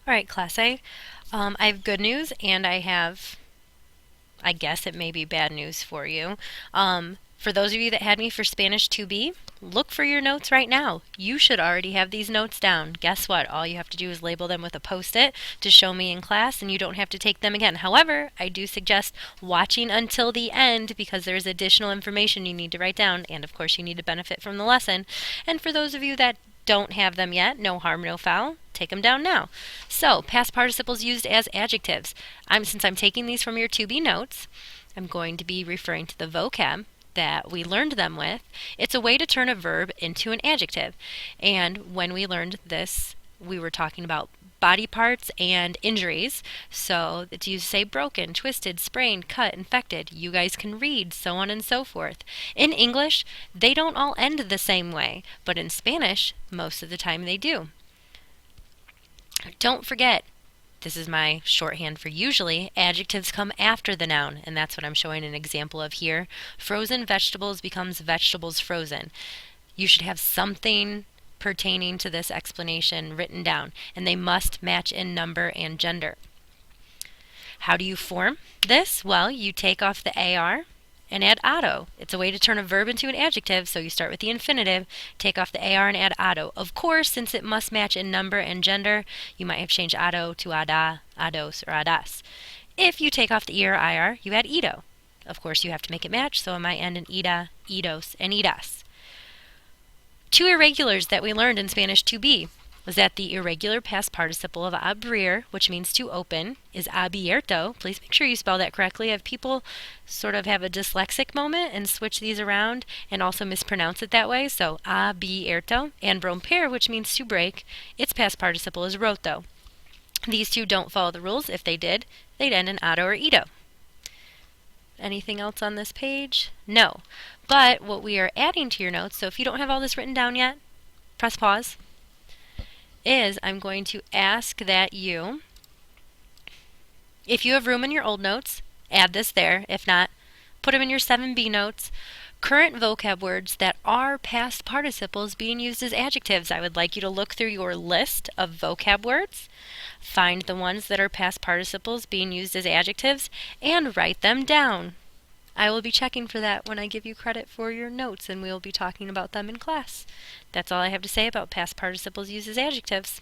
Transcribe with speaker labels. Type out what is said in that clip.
Speaker 1: All right, Class A. I have good news and I have, I guess it may be bad news for you. For those of you that had me for Spanish 2B, look for your notes right now. You should already have these notes down. Guess what? All you have to do is label them with a Post-it to show me in class and you don't have to take them again. However, I do suggest watching until the end because there's additional information you need to write down and of course you need to benefit from the lesson. And for those of you that don't have them yet, no harm, no foul. Take them down now. So, past participles used as adjectives. Since I'm taking these from your 2B notes, I'm going to be referring to the vocab that we learned them with. It's a way to turn a verb into an adjective. And when we learned this, we were talking about body parts and injuries. So it's used to say broken, twisted, sprained, cut, infected. You guys can read, so on and so forth. In English, they don't all end the same way, but in Spanish, most of the time they do. Don't forget, this is my shorthand for usually, adjectives come after the noun, and that's what I'm showing an example of here. Frozen vegetables becomes vegetables frozen. You should have something pertaining to this explanation written down, and they must match in number and gender. How do you form this? Well, you take off the AR and add ado. It's a way to turn a verb into an adjective, so you start with the infinitive, take off the AR and add ado. Of course, since it must match in number and gender, you might have changed ado to ada, ados, or adas. If you take off the E or IR, you add ido. Of course, you have to make it match, so it might end in ida, idos, and idas. Two irregulars that we learned in Spanish 2B was that the irregular past participle of abrir, which means to open, is abierto. Please make sure you spell that correctly. If people sort of have a dyslexic moment and switch these around and also mispronounce it that way, so abierto. And romper, which means to break, its past participle is roto. These two don't follow the rules. If they did, they'd end in ado or ido. Anything else on this page? No. But what we are adding to your notes, so if you don't have all this written down yet, press pause, is I'm going to ask that you, if you have room in your old notes, add this there. If not, put them in your 7B notes. Current vocab words that are past participles being used as adjectives. I would like you to look through your list of vocab words, find the ones that are past participles being used as adjectives, and write them down. I will be checking for that when I give you credit for your notes, and we will be talking about them in class. That's all I have to say about past participles used as adjectives.